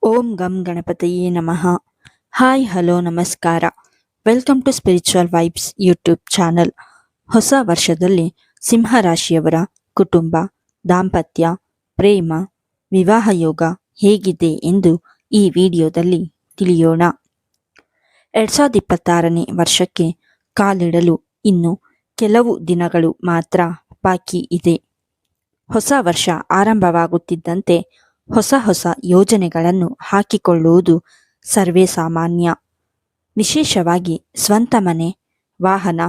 ಓಂ ಗಂ ಗಣಪತಿಯೇ ನಮಃ. ಹಾಯ್ ಹಲೋ ನಮಸ್ಕಾರ. Welcome to spiritual vibes YouTube channel. ಹೊಸ ವರ್ಷದಲ್ಲಿ ಸಿಂಹರಾಶಿಯವರ ಕುಟುಂಬ, ದಾಂಪತ್ಯ, ಪ್ರೇಮ, ವಿವಾಹ ಯೋಗ ಹೇಗಿದೆ ಎಂದು ಈ ವಿಡಿಯೋದಲ್ಲಿ ತಿಳಿಯೋಣ. 2026ನೇ ವರ್ಷಕ್ಕೆ ಕಾಲಿಡಲು ಇನ್ನು ಕೆಲವು ದಿನಗಳು ಮಾತ್ರ ಬಾಕಿ ಇದೆ. ಹೊಸ ವರ್ಷ ಆರಂಭವಾಗುತ್ತಿದ್ದಂತೆ ಹೊಸ ಯೋಜನೆಗಳನ್ನು ಹಾಕಿಕೊಳ್ಳುವುದು ಸರ್ವೇ ಸಾಮಾನ್ಯ. ವಿಶೇಷವಾಗಿ ಸ್ವಂತ ಮನೆ, ವಾಹನ,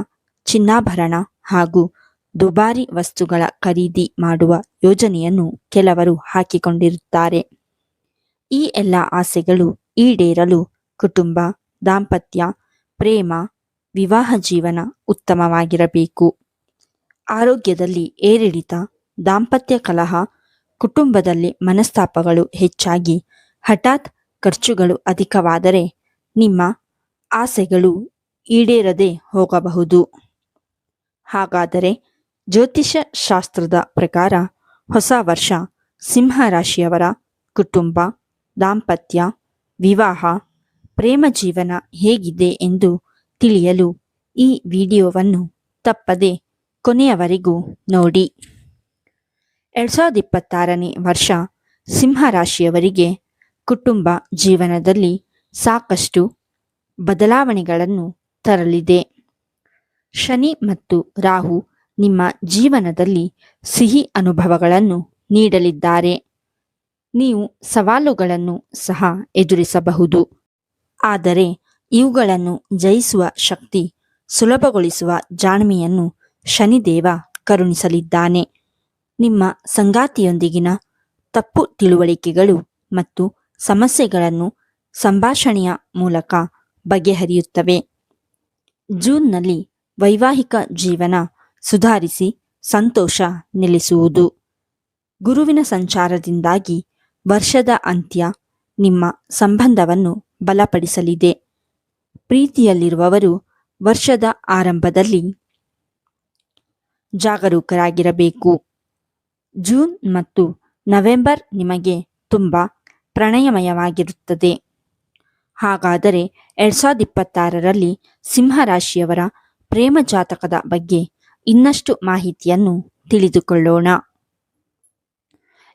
ಚಿನ್ನಾಭರಣ ಹಾಗೂ ದುಬಾರಿ ವಸ್ತುಗಳ ಖರೀದಿ ಮಾಡುವ ಯೋಜನೆಯನ್ನು ಕೆಲವರು ಹಾಕಿಕೊಂಡಿರುತ್ತಾರೆ. ಈ ಎಲ್ಲ ಆಸೆಗಳು ಈಡೇರಲು ಕುಟುಂಬ, ದಾಂಪತ್ಯ, ಪ್ರೇಮ, ವಿವಾಹ ಜೀವನ ಉತ್ತಮವಾಗಿರಬೇಕು. ಆರೋಗ್ಯದಲ್ಲಿ ಏರಿಳಿತ, ದಾಂಪತ್ಯ ಕಲಹ, ಕುಟುಂಬದಲ್ಲಿ ಮನಸ್ತಾಪಗಳು ಹೆಚ್ಚಾಗಿ ಹಠಾತ್ ಖರ್ಚುಗಳು ಅಧಿಕವಾದರೆ ನಿಮ್ಮ ಆಸೆಗಳು ಈಡೇರದೆ ಹೋಗಬಹುದು. ಹಾಗಾದರೆ ಜ್ಯೋತಿಷ್ಯ ಶಾಸ್ತ್ರದ ಪ್ರಕಾರ ಹೊಸ ವರ್ಷ ಸಿಂಹರಾಶಿಯವರ ಕುಟುಂಬ, ದಾಂಪತ್ಯ, ವಿವಾಹ, ಪ್ರೇಮ ಜೀವನ ಹೇಗಿದೆ ಎಂದು ತಿಳಿಯಲು ಈ ವಿಡಿಯೋವನ್ನು ತಪ್ಪದೆ ಕೊನೆಯವರೆಗೂ ನೋಡಿ. 2026ನೇ ವರ್ಷ ಸಿಂಹರಾಶಿಯವರಿಗೆ ಕುಟುಂಬ ಜೀವನದಲ್ಲಿ ಸಾಕಷ್ಟು ಬದಲಾವಣೆಗಳನ್ನು ತರಲಿದೆ. ಶನಿ ಮತ್ತು ರಾಹು ನಿಮ್ಮ ಜೀವನದಲ್ಲಿ ಸಿಹಿ ಅನುಭವಗಳನ್ನು ನೀಡಲಿದ್ದಾರೆ. ನೀವು ಸವಾಲುಗಳನ್ನು ಸಹ ಎದುರಿಸಬಹುದು. ಆದರೆ ಇವುಗಳನ್ನು ಜಯಿಸುವ ಶಕ್ತಿ, ಸುಲಭಗೊಳಿಸುವ ಜಾಣ್ಮೆಯನ್ನು ಶನಿದೇವ ಕರುಣಿಸಲಿದ್ದಾನೆ. ನಿಮ್ಮ ಸಂಗಾತಿಯೊಂದಿಗಿನ ತಪ್ಪು ತಿಳುವಳಿಕೆಗಳು ಮತ್ತು ಸಮಸ್ಯೆಗಳನ್ನು ಸಂಭಾಷಣೆಯ ಮೂಲಕ ಬಗೆಹರಿಯುತ್ತವೆ. ಜೂನ್ನಲ್ಲಿ ವೈವಾಹಿಕ ಜೀವನ ಸುಧಾರಿಸಿ ಸಂತೋಷ ನೆಲೆಸುವುದು. ಗುರುವಿನ ಸಂಚಾರದಿಂದಾಗಿ ವರ್ಷದ ಅಂತ್ಯ ನಿಮ್ಮ ಸಂಬಂಧವನ್ನು ಬಲಪಡಿಸಲಿದೆ. ಪ್ರೀತಿಯಲ್ಲಿರುವವರು ವರ್ಷದ ಆರಂಭದಲ್ಲಿ ಜಾಗರೂಕರಾಗಿರಬೇಕು. ಜೂನ್ ಮತ್ತು ನವೆಂಬರ್ ನಿಮಗೆ ತುಂಬ ಪ್ರಣಯಮಯವಾಗಿರುತ್ತದೆ. ಹಾಗಾದರೆ 2026ರಲ್ಲಿ ಸಿಂಹರಾಶಿಯವರ ಪ್ರೇಮ ಜಾತಕದ ಬಗ್ಗೆ ಇನ್ನಷ್ಟು ಮಾಹಿತಿಯನ್ನು ತಿಳಿದುಕೊಳ್ಳೋಣ.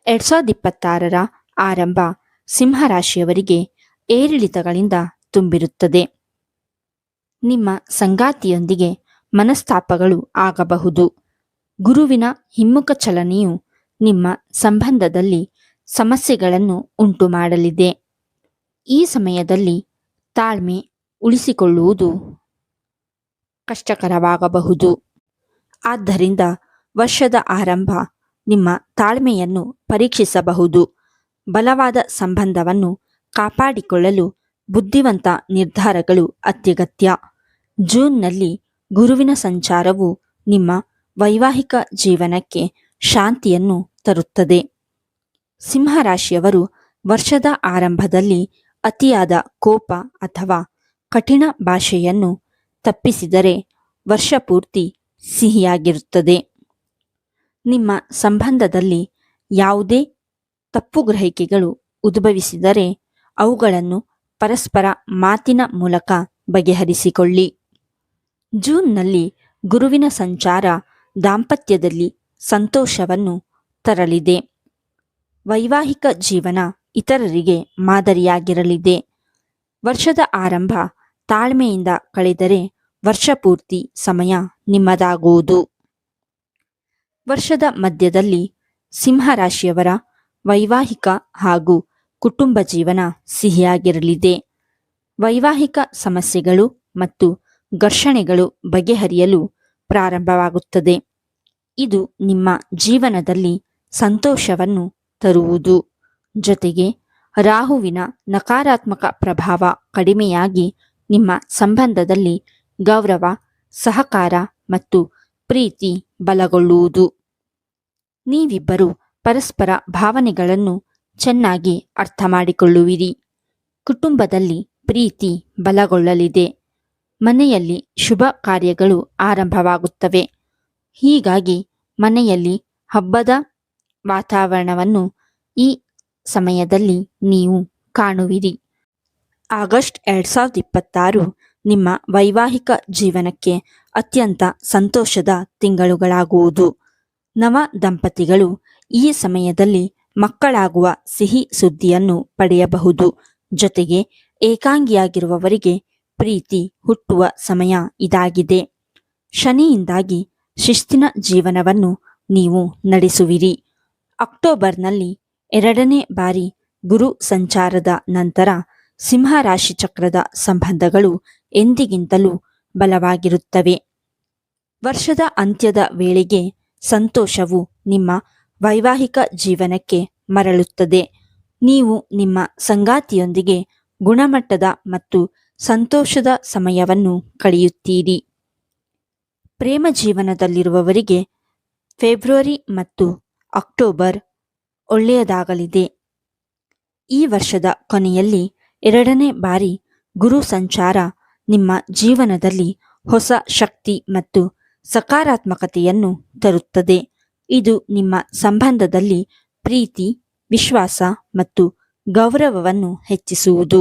2026ರ ಆರಂಭ ಸಿಂಹರಾಶಿಯವರಿಗೆ ಏರಿಳಿತಗಳಿಂದ ತುಂಬಿರುತ್ತದೆ. ನಿಮ್ಮ ಸಂಗಾತಿಯೊಂದಿಗೆ ಮನಸ್ತಾಪಗಳು ಆಗಬಹುದು. ಗುರುವಿನ ಹಿಮ್ಮುಖ ಚಲನೆಯು ನಿಮ್ಮ ಸಂಬಂಧದಲ್ಲಿ ಸಮಸ್ಯೆಗಳನ್ನು ಉಂಟು ಮಾಡಲಿದೆ. ಈ ಸಮಯದಲ್ಲಿ ತಾಳ್ಮೆ ಉಳಿಸಿಕೊಳ್ಳುವುದು ಕಷ್ಟಕರವಾಗಬಹುದು. ಆದ್ದರಿಂದ ವರ್ಷದ ಆರಂಭ ನಿಮ್ಮ ತಾಳ್ಮೆಯನ್ನು ಪರೀಕ್ಷಿಸಬಹುದು. ಬಲವಾದ ಸಂಬಂಧವನ್ನು ಕಾಪಾಡಿಕೊಳ್ಳಲು ಬುದ್ಧಿವಂತ ನಿರ್ಧಾರಗಳು ಅತ್ಯಗತ್ಯ. ಜೂನ್ನಲ್ಲಿ ಗುರುವಿನ ಸಂಚಾರವು ನಿಮ್ಮ ವೈವಾಹಿಕ ಜೀವನಕ್ಕೆ ಶಾಂತಿಯನ್ನು ತರುತ್ತದೆ. ಸಿಂಹರಾಶಿಯವರು ವರ್ಷದ ಆರಂಭದಲ್ಲಿ ಅತಿಯಾದ ಕೋಪ ಅಥವಾ ಕಠಿಣ ಭಾಷೆಯನ್ನು ತಪ್ಪಿಸಿದರೆ ವರ್ಷ ಪೂರ್ತಿ ಸಿಹಿಯಾಗಿರುತ್ತದೆ. ನಿಮ್ಮ ಸಂಬಂಧದಲ್ಲಿ ಯಾವುದೇ ತಪ್ಪುಗ್ರಹಿಕೆಗಳು ಉದ್ಭವಿಸಿದರೆ ಅವುಗಳನ್ನು ಪರಸ್ಪರ ಮಾತಿನ ಮೂಲಕ ಬಗೆಹರಿಸಿಕೊಳ್ಳಿ. ಜೂನ್ನಲ್ಲಿ ಗುರುವಿನ ಸಂಚಾರ ದಾಂಪತ್ಯದಲ್ಲಿ ಸಂತೋಷವನ್ನು ತರಲಿದೆ. ವೈವಾಹಿಕ ಜೀವನ ಇತರರಿಗೆ ಮಾದರಿಯಾಗಿರಲಿದೆ. ವರ್ಷದ ಆರಂಭ ತಾಳ್ಮೆಯಿಂದ ಕಳೆದರೆ ವರ್ಷ ಪೂರ್ತಿ ಸಮಯ ನಿಮ್ಮದಾಗುವುದು. ವರ್ಷದ ಮಧ್ಯದಲ್ಲಿ ಸಿಂಹರಾಶಿಯವರ ವೈವಾಹಿಕ ಹಾಗೂ ಕುಟುಂಬ ಜೀವನ ಸಿಹಿಯಾಗಿರಲಿದೆ. ವೈವಾಹಿಕ ಸಮಸ್ಯೆಗಳು ಮತ್ತು ಘರ್ಷಣೆಗಳು ಬಗೆಹರಿಯಲು ಪ್ರಾರಂಭವಾಗುತ್ತದೆ. ಇದು ನಿಮ್ಮ ಜೀವನದಲ್ಲಿ ಸಂತೋಷವನ್ನು ತರುವುದು. ಜೊತೆಗೆ ರಾಹುವಿನ ನಕಾರಾತ್ಮಕ ಪ್ರಭಾವ ಕಡಿಮೆಯಾಗಿ ನಿಮ್ಮ ಸಂಬಂಧದಲ್ಲಿ ಗೌರವ, ಸಹಕಾರ ಮತ್ತು ಪ್ರೀತಿ ಬಲಗೊಳ್ಳುವುದು. ನೀವಿಬ್ಬರು ಪರಸ್ಪರ ಭಾವನೆಗಳನ್ನು ಚೆನ್ನಾಗಿ ಅರ್ಥ ಮಾಡಿಕೊಳ್ಳುವಿರಿ. ಕುಟುಂಬದಲ್ಲಿ ಪ್ರೀತಿ ಬಲಗೊಳ್ಳಲಿದೆ. ಮನೆಯಲ್ಲಿ ಶುಭ ಕಾರ್ಯಗಳು ಆರಂಭವಾಗುತ್ತವೆ. ಹೀಗಾಗಿ ಮನೆಯಲ್ಲಿ ಹಬ್ಬದ ವಾತಾವರಣವನ್ನು ಈ ಸಮಯದಲ್ಲಿ ನೀವು ಕಾಣುವಿರಿ. ಆಗಸ್ಟ್ 2026 ನಿಮ್ಮ ವೈವಾಹಿಕ ಜೀವನಕ್ಕೆ ಅತ್ಯಂತ ಸಂತೋಷದ ತಿಂಗಳುಗಳಾಗುವುದು. ನವ ದಂಪತಿಗಳು ಈ ಸಮಯದಲ್ಲಿ ಮಕ್ಕಳಾಗುವ ಸಿಹಿ ಸುದ್ದಿಯನ್ನು ಪಡೆಯಬಹುದು. ಜೊತೆಗೆ ಏಕಾಂಗಿಯಾಗಿರುವವರಿಗೆ ಪ್ರೀತಿ ಹುಟ್ಟುವ ಸಮಯ ಇದಾಗಿದೆ. ಶನಿಯಿಂದಾಗಿ ಶಿಸ್ತಿನ ಜೀವನವನ್ನು ನೀವು ನಡೆಸುವಿರಿ. ಅಕ್ಟೋಬರ್ನಲ್ಲಿ 2ನೇ ಬಾರಿ ಗುರು ಸಂಚಾರದ ನಂತರ ಸಿಂಹರಾಶಿ ಚಕ್ರದ ಸಂಬಂಧಗಳು ಎಂದಿಗಿಂತಲೂ ಬಲವಾಗಿರುತ್ತವೆ. ವರ್ಷದ ಅಂತ್ಯದ ವೇಳೆಗೆ ಸಂತೋಷವು ನಿಮ್ಮ ವೈವಾಹಿಕ ಜೀವನಕ್ಕೆ ಮರಳುತ್ತದೆ. ನೀವು ನಿಮ್ಮ ಸಂಗಾತಿಯೊಂದಿಗೆ ಗುಣಮಟ್ಟದ ಮತ್ತು ಸಂತೋಷದ ಸಮಯವನ್ನು ಕಳೆಯುತ್ತೀರಿ. ಪ್ರೇಮ ಜೀವನದಲ್ಲಿರುವವರಿಗೆ ಫೆಬ್ರವರಿ ಮತ್ತು ಅಕ್ಟೋಬರ್ ಒಳ್ಳೆಯದಾಗಲಿದೆ. ಈ ವರ್ಷದ ಕೊನೆಯಲ್ಲಿ 2ನೇ ಬಾರಿ ಗುರು ಸಂಚಾರ ನಿಮ್ಮ ಜೀವನದಲ್ಲಿ ಹೊಸ ಶಕ್ತಿ ಮತ್ತು ಸಕಾರಾತ್ಮಕತೆಯನ್ನು ತರುತ್ತದೆ. ಇದು ನಿಮ್ಮ ಸಂಬಂಧದಲ್ಲಿ ಪ್ರೀತಿ, ವಿಶ್ವಾಸ ಮತ್ತು ಗೌರವವನ್ನು ಹೆಚ್ಚಿಸುವುದು.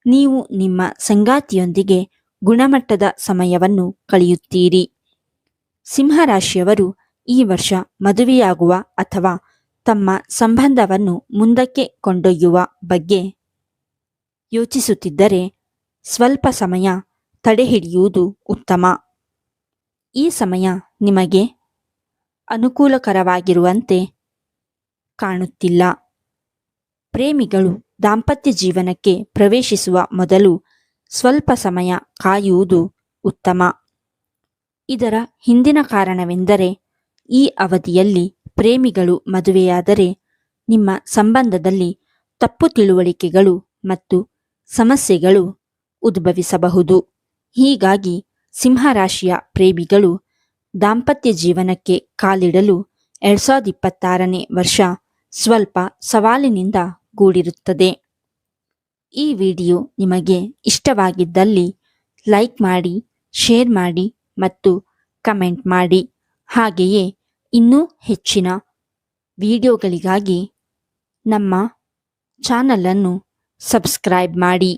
ನೀವು ನಿಮ್ಮ ಸಂಗಾತಿಯೊಂದಿಗೆ ಗುಣಮಟ್ಟದ ಸಮಯವನ್ನು ಕಳೆಯುತ್ತೀರಿ. ಸಿಂಹರಾಶಿಯವರು ಈ ವರ್ಷ ಮದುವೆಯಾಗುವ ಅಥವಾ ತಮ್ಮ ಸಂಬಂಧವನ್ನು ಮುಂದಕ್ಕೆ ಕೊಂಡೊಯ್ಯುವ ಬಗ್ಗೆ ಯೋಚಿಸುತ್ತಿದ್ದರೆ ಸ್ವಲ್ಪ ಸಮಯ ತಡೆಹಿಡಿಯುವುದು ಉತ್ತಮ. ಈ ಸಮಯ ನಿಮಗೆ ಅನುಕೂಲಕರವಾಗಿರುವಂತೆ ಕಾಣುತ್ತಿಲ್ಲ. ಪ್ರೇಮಿಗಳು ದಾಂಪತ್ಯ ಜೀವನಕ್ಕೆ ಪ್ರವೇಶಿಸುವ ಮೊದಲು ಸ್ವಲ್ಪ ಸಮಯ ಕಾಯುವುದು ಉತ್ತಮ. ಇದರ ಹಿಂದಿನ ಕಾರಣವೆಂದರೆ ಈ ಅವಧಿಯಲ್ಲಿ ಪ್ರೇಮಿಗಳು ಮದುವೆಯಾದರೆ ನಿಮ್ಮ ಸಂಬಂಧದಲ್ಲಿ ತಪ್ಪು ತಿಳುವಳಿಕೆಗಳು ಮತ್ತು ಸಮಸ್ಯೆಗಳು ಉದ್ಭವಿಸಬಹುದು. ಹೀಗಾಗಿ ಸಿಂಹರಾಶಿಯ ಪ್ರೇಮಿಗಳು ದಾಂಪತ್ಯ ಜೀವನಕ್ಕೆ ಕಾಲಿಡಲು 2026ನೇ ವರ್ಷ ಸ್ವಲ್ಪ ಸವಾಲಿನಿಂದ ಕೂಡಿರುತ್ತದೆ. ಈ ವಿಡಿಯೋ ನಿಮಗೆ ಇಷ್ಟವಾಗಿದ್ದಲ್ಲಿ ಲೈಕ್ ಮಾಡಿ, ಶೇರ್ ಮಾಡಿ ಮತ್ತು ಕಮೆಂಟ್ ಮಾಡಿ. ಹಾಗೆಯೇ ಇನ್ನೂ ಹೆಚ್ಚಿನ ವಿಡಿಯೋಗಳಿಗಾಗಿ ನಮ್ಮ ಚಾನಲನ್ನು ಸಬ್ಸ್ಕ್ರೈಬ್ ಮಾಡಿ.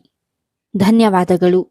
ಧನ್ಯವಾದಗಳು.